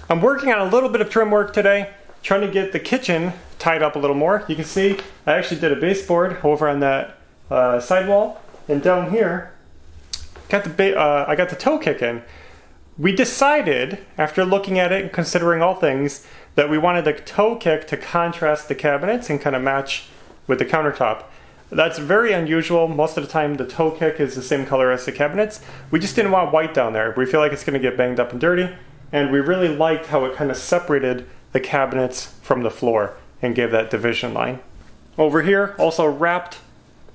I'm working on a little bit of trim work today, trying to get the kitchen tied up a little more. You can see I actually did a baseboard over on that sidewall, and down here I got the toe kick in. We decided, after looking at it and considering all things, that we wanted the toe kick to contrast the cabinets and kind of match with the countertop. That's very unusual. Most of the time the toe kick is the same color as the cabinets. We just didn't want white down there. We feel like it's going to get banged up and dirty, and we really liked how it kind of separated the cabinets from the floor and gave that division line. Over here, also wrapped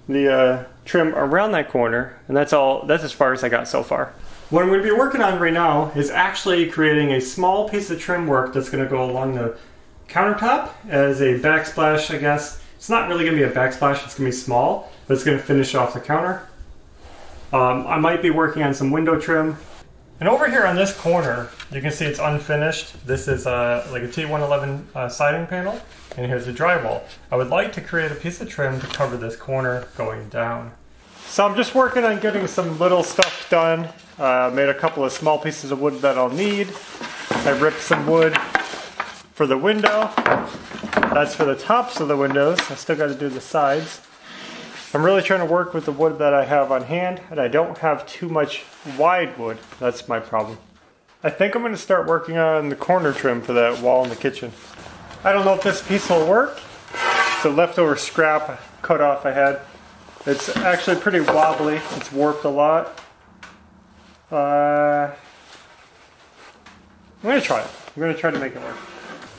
the trim around that corner, and that's as far as I got so far. What I'm going to be working on right now is actually creating a small piece of trim work that's going to go along the countertop as a backsplash, I guess. It's not really going to be a backsplash, it's going to be small, but it's going to finish off the counter. I might be working on some window trim. And over here on this corner, you can see it's unfinished. This is like a T111 siding panel, and here's the drywall. I would like to create a piece of trim to cover this corner going down. So I'm just working on getting some little stuff done. Made a couple of small pieces of wood that I'll need. I ripped some wood for the window. That's for the tops of the windows. I still got to do the sides. I'm really trying to work with the wood that I have on hand, and I don't have too much wide wood. That's my problem. I think I'm going to start working on the corner trim for that wall in the kitchen. I don't know if this piece will work. It's a leftover scrap cut off I had. It's actually pretty wobbly. It's warped a lot. I'm going to try it. I'm going to try to make it work.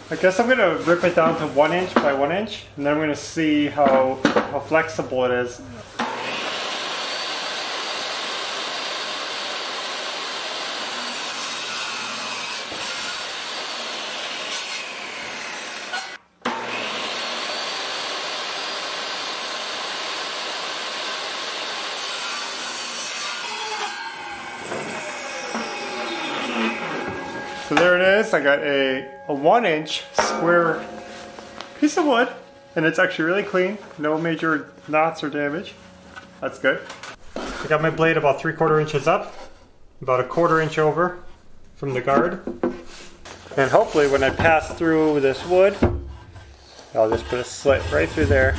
I guess I'm going to rip it down to 1 inch by 1 inch, and then I'm going to see how flexible it is. So there it is. I got a 1 inch square piece of wood, and it's actually really clean. No major knots or damage. That's good. I got my blade about 3/4 inches up, about a 1/4 inch over from the guard. And hopefully when I pass through this wood, I'll just put a slit right through there.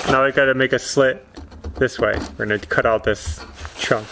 Now I gotta make a slit this way. We're gonna cut out this chunk.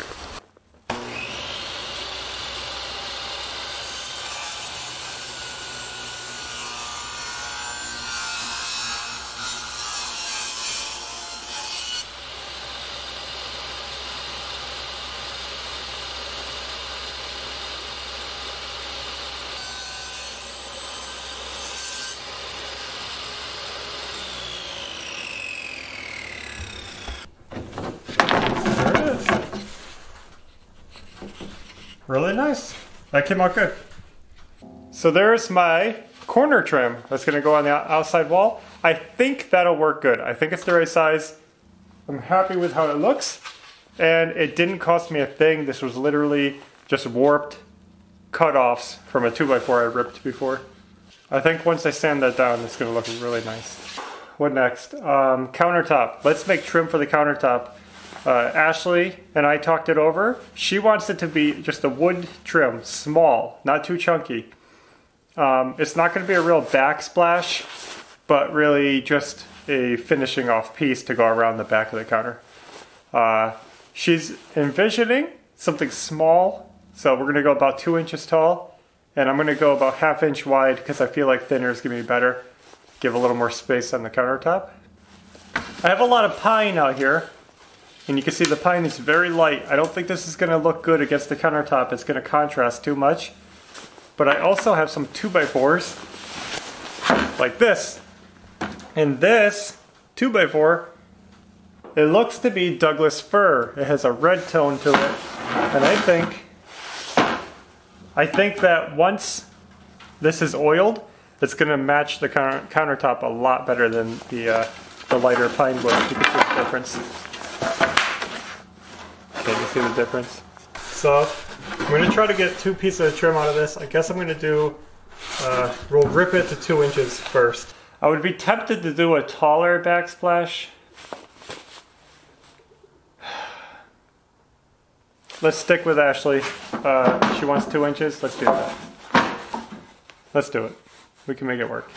Really nice. That came out good. So there's my corner trim that's going to go on the outside wall. I think that'll work good. I think it's the right size. I'm happy with how it looks. And it didn't cost me a thing. This was literally just warped cut-offs from a 2x4 I ripped before. I think once I sand that down, it's going to look really nice. What next? Countertop. Let's make trim for the countertop. Ashley and I talked it over. She wants it to be just a wood trim, small, not too chunky. It's not going to be a real backsplash, but really just a finishing off piece to go around the back of the counter. She's envisioning something small, so we're going to go about 2 inches tall, and I'm going to go about 1/2 inch wide because I feel like thinner is going to be better. Give a little more space on the countertop. I have a lot of pine out here. And you can see the pine is very light. I don't think this is going to look good against the countertop. It's going to contrast too much. But I also have some 2x4s like this. And this 2x4, it looks to be Douglas fir. It has a red tone to it. And I think that once this is oiled, it's going to match the countertop a lot better than the lighter pine wood. You can see the difference. Can you see the difference? So I'm going to try to get 2 pieces of trim out of this. I guess I'm going to do, we'll rip it to 2 inches first. I would be tempted to do a taller backsplash. Let's stick with Ashley. She wants 2 inches. Let's do that. Let's do it. We can make it work.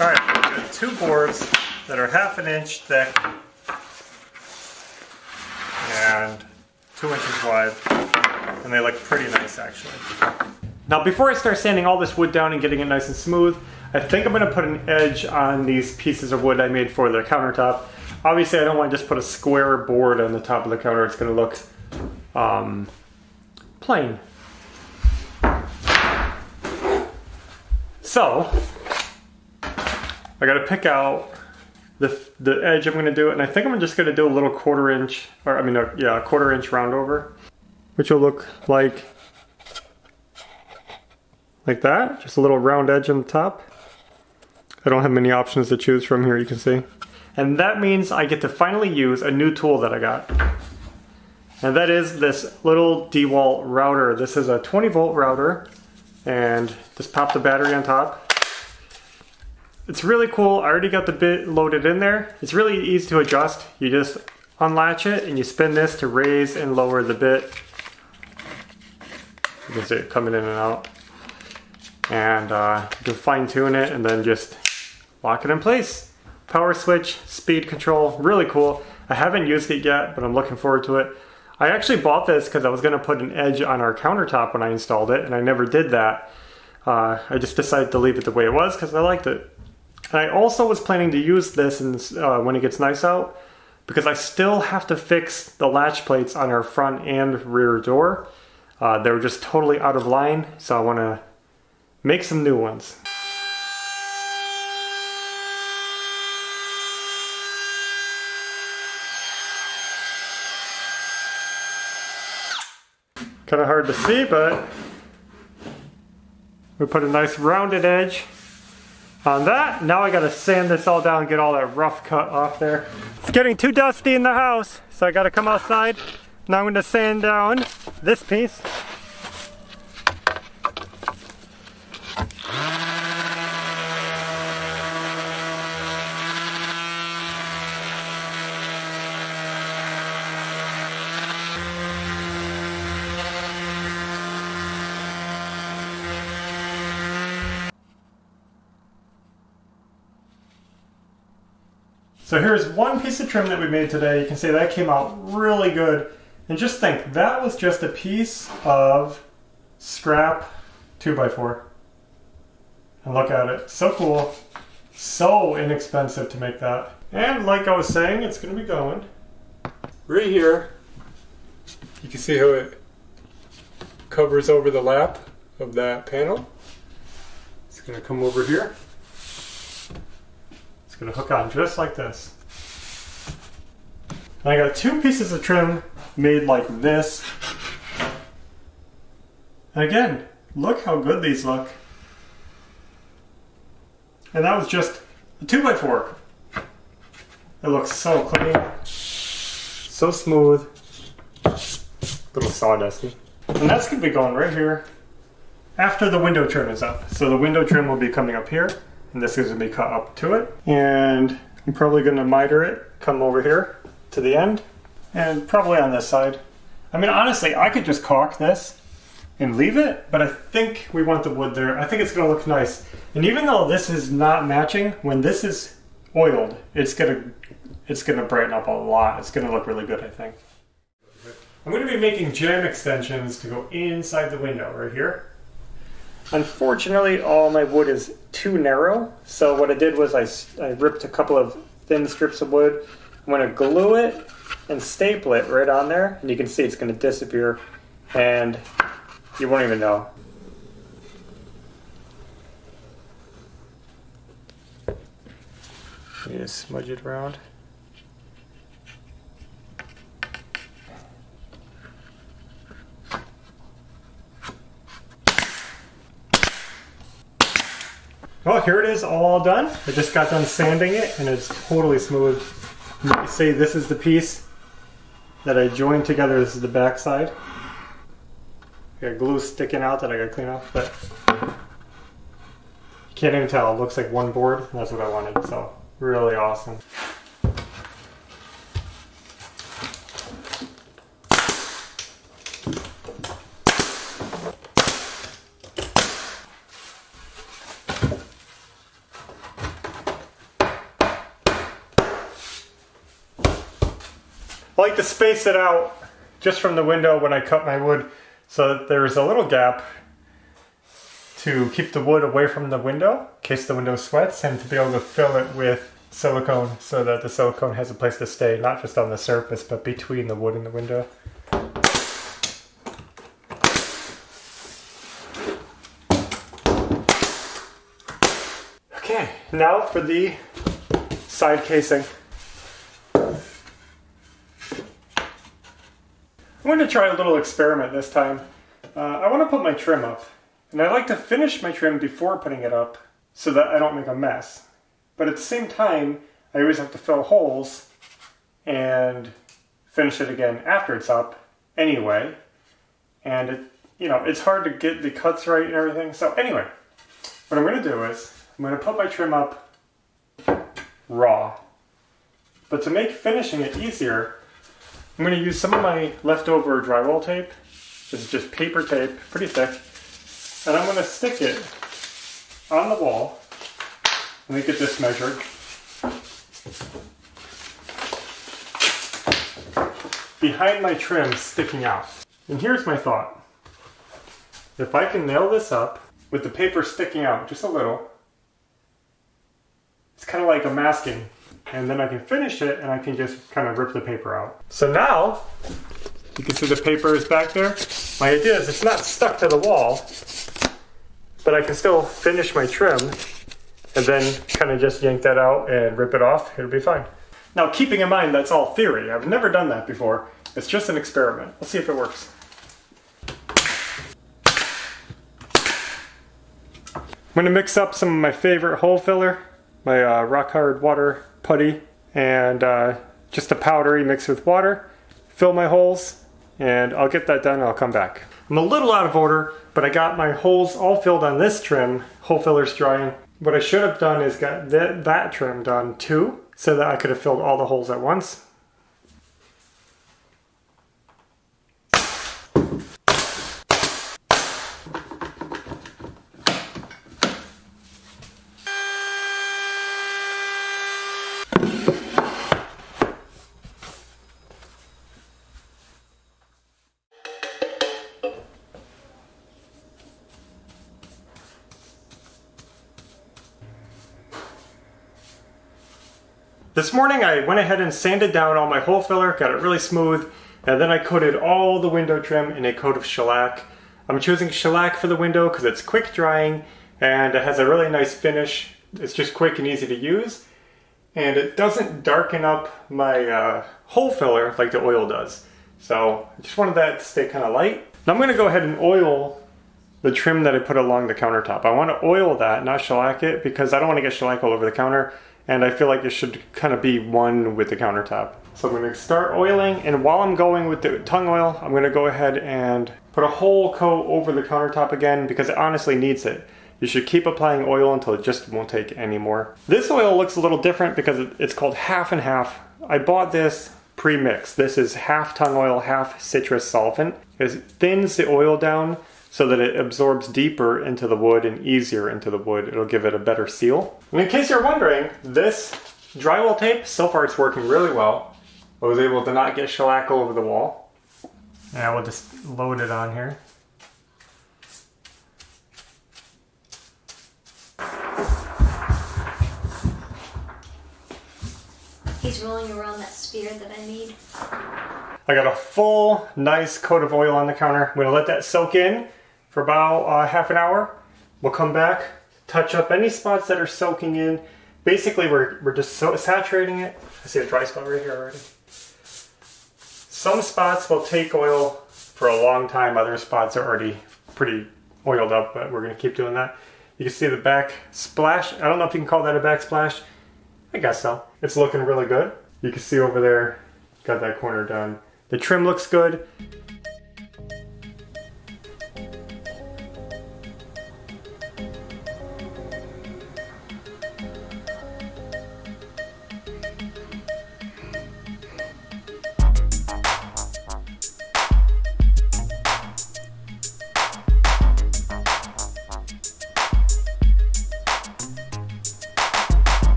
Alright, we've got 2 boards that are 1/2 inch thick and 2 inches wide, and they look pretty nice actually. Now before I start sanding all this wood down and getting it nice and smooth, I think I'm going to put an edge on these pieces of wood I made for the countertop. Obviously I don't want to just put a square board on the top of the counter, it's going to look plain. So, I gotta pick out the edge I'm gonna do it, and I think I'm just gonna do a little 1/4 inch, or a 1/4 inch round over, which will look like that, just a little round edge on the top. I don't have many options to choose from here, you can see. And that means I get to finally use a new tool that I got. And that is this little DIY router. This is a 20-volt router, and just pop the battery on top. It's really cool. I already got the bit loaded in there. It's really easy to adjust. You just unlatch it and you spin this to raise and lower the bit. You can see it coming in and out. And you can fine tune it and then just lock it in place. Power switch, speed control, really cool. I haven't used it yet, but I'm looking forward to it. I actually bought this because I was going to put an edge on our countertop when I installed it, and I never did that. I just decided to leave it the way it was because I liked it. And I also was planning to use this when it gets nice out, because I still have to fix the latch plates on our front and rear door. They were just totally out of line, so I want to make some new ones. Kind of hard to see, but we put a nice rounded edge on that. Now I gotta sand this all down and get all that rough cut off there. It's getting too dusty in the house, so I gotta come outside. Now I'm gonna sand down this piece. So here's one piece of trim that we made today. You can see that came out really good. And just think, that was just a piece of scrap 2x4. And look at it, so cool. So inexpensive to make that. And like I was saying, it's gonna be going right here. You can see how it covers over the lap of that panel. It's gonna come over here. It's gonna hook on just like this. And I got 2 pieces of trim made like this. And again, look how good these look. And that was just a 2x4. It looks so clean, so smooth, a little sawdusty. And that's gonna be going right here after the window trim is up. So the window trim will be coming up here, and this is gonna be cut up to it. And I'm probably gonna miter it, come over here to the end, and probably on this side. I mean, honestly, I could just caulk this and leave it, but I think we want the wood there. I think it's gonna look nice. And even though this is not matching, when this is oiled, it's gonna brighten up a lot. It's gonna look really good, I think. I'm gonna be making jamb extensions to go inside the window right here. Unfortunately, all my wood is too narrow, so what I did was I ripped a couple of thin strips of wood I'm going to glue it and staple it right on there, and you can see it's going to disappear and you won't even know. You just smudge it around. Well, here it is, all done. I just got done sanding it and it's totally smooth. You can see this is the piece that I joined together. This is the back side. Got glue sticking out that I gotta clean off, but you can't even tell. It looks like one board, and that's what I wanted, so really awesome. I like to space it out just from the window when I cut my wood so that there's a little gap to keep the wood away from the window in case the window sweats, and to be able to fill it with silicone so that the silicone has a place to stay, not just on the surface but between the wood and the window. Okay, now for the side casing. I'm going to try a little experiment this time. I want to put my trim up, and I like to finish my trim before putting it up so that I don't make a mess. But at the same time, I always have to fill holes and finish it again after it's up anyway. And it's hard to get the cuts right and everything. So anyway, what I'm going to do is I'm going to put my trim up raw. But to make finishing it easier, I'm going to use some of my leftover drywall tape. This is just paper tape, pretty thick. And I'm going to stick it on the wall. Let me get this measured. Behind my trim sticking out. And here's my thought. If I can nail this up with the paper sticking out just a little, it's kind of like a masking. And then I can finish it and I can just kind of rip the paper out. So now, you can see the paper is back there. My idea is it's not stuck to the wall, but I can still finish my trim and then kind of just yank that out and rip it off. It'll be fine. Now, keeping in mind that's all theory. I've never done that before. It's just an experiment. Let's see if it works. I'm going to mix up some of my favorite hole filler, my rock hard water putty, and just a powdery mixed with water. Fill my holes, and I'll get that done and I'll come back. I'm a little out of order, but I got my holes all filled on this trim. Hole filler's drying. What I should have done is got that trim done too, so that I could have filled all the holes at once. This morning I went ahead and sanded down all my hole filler, got it really smooth, and then I coated all the window trim in a coat of shellac. I'm choosing shellac for the window because it's quick drying and it has a really nice finish. It's just quick and easy to use, and it doesn't darken up my hole filler like the oil does. So I just wanted that to stay kind of light. Now I'm going to go ahead and oil the trim that I put along the countertop. I want to oil that, not shellac it, because I don't want to get shellac all over the counter. And I feel like it should kind of be one with the countertop. So I'm going to start oiling, and while I'm going with the tung oil, I'm going to go ahead and put a whole coat over the countertop again because it honestly needs it. You should keep applying oil until it just won't take any more. This oil looks a little different because it's called half and half. I bought this pre-mixed. This is half tung oil, half citrus solvent. It thins the oil down so that it absorbs deeper into the wood and easier into the wood. It'll give it a better seal. And in case you're wondering, this drywall tape, so far it's working really well. I was able to not get shellac all over the wall. Now we'll just load it on here. He's drilling around that sphere that I need. I got a full, nice coat of oil on the counter. I'm gonna let that soak in for about half an hour. We'll come back, touch up any spots that are soaking in. Basically, we're just saturating it. I see a dry spot right here already. Some spots will take oil for a long time. Other spots are already pretty oiled up, but we're gonna keep doing that. You can see the back splash. I don't know if you can call that a backsplash. I guess so. It's looking really good. You can see over there, got that corner done. The trim looks good.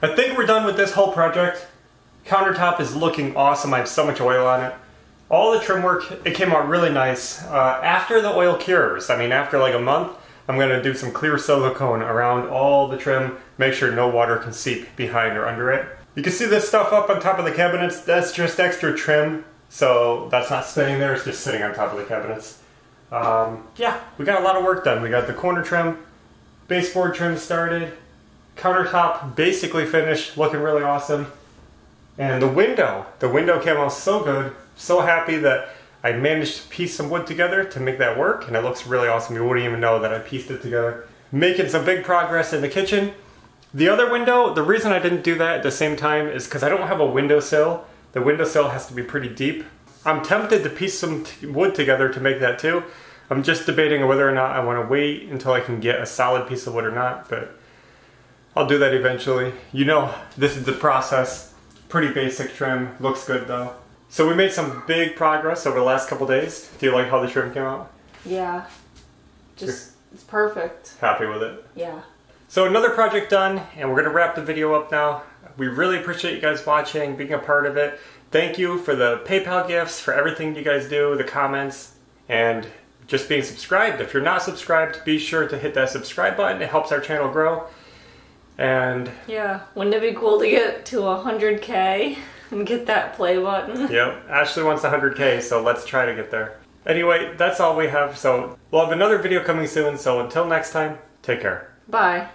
I think we're done with this whole project. Countertop is looking awesome. I have so much oil on it. All the trim work, it came out really nice. After the oil cures, I mean after like a month, I'm gonna do some clear silicone around all the trim, make sure no water can seep behind or under it. You can see this stuff up on top of the cabinets. That's just extra trim, so that's not staying there, it's just sitting on top of the cabinets. Yeah, we got a lot of work done. We got the corner trim, baseboard trim started, countertop basically finished, looking really awesome. And the window came out so good. So happy that I managed to piece some wood together to make that work, and it looks really awesome. You wouldn't even know that I pieced it together. Making some big progress in the kitchen. The other window, the reason I didn't do that at the same time is because I don't have a windowsill. The windowsill has to be pretty deep. I'm tempted to piece some wood together to make that too. I'm just debating whether or not I want to wait until I can get a solid piece of wood or not, but I'll do that eventually. You know, this is the process. Pretty basic trim, looks good though. So we made some big progress over the last couple days. Do you like how the trim came out? Yeah, it's perfect. Happy with it? Yeah. So another project done, and we're gonna wrap the video up now. We really appreciate you guys watching, being a part of it. Thank you for the PayPal gifts, for everything you guys do, the comments, and just being subscribed. If you're not subscribed, be sure to hit that subscribe button. It helps our channel grow. And yeah, wouldn't it be cool to get to 100K and get that play button? Yep, Ashley wants 100K, so let's try to get there. Anyway, that's all we have. So we'll have another video coming soon. So until next time, take care. Bye.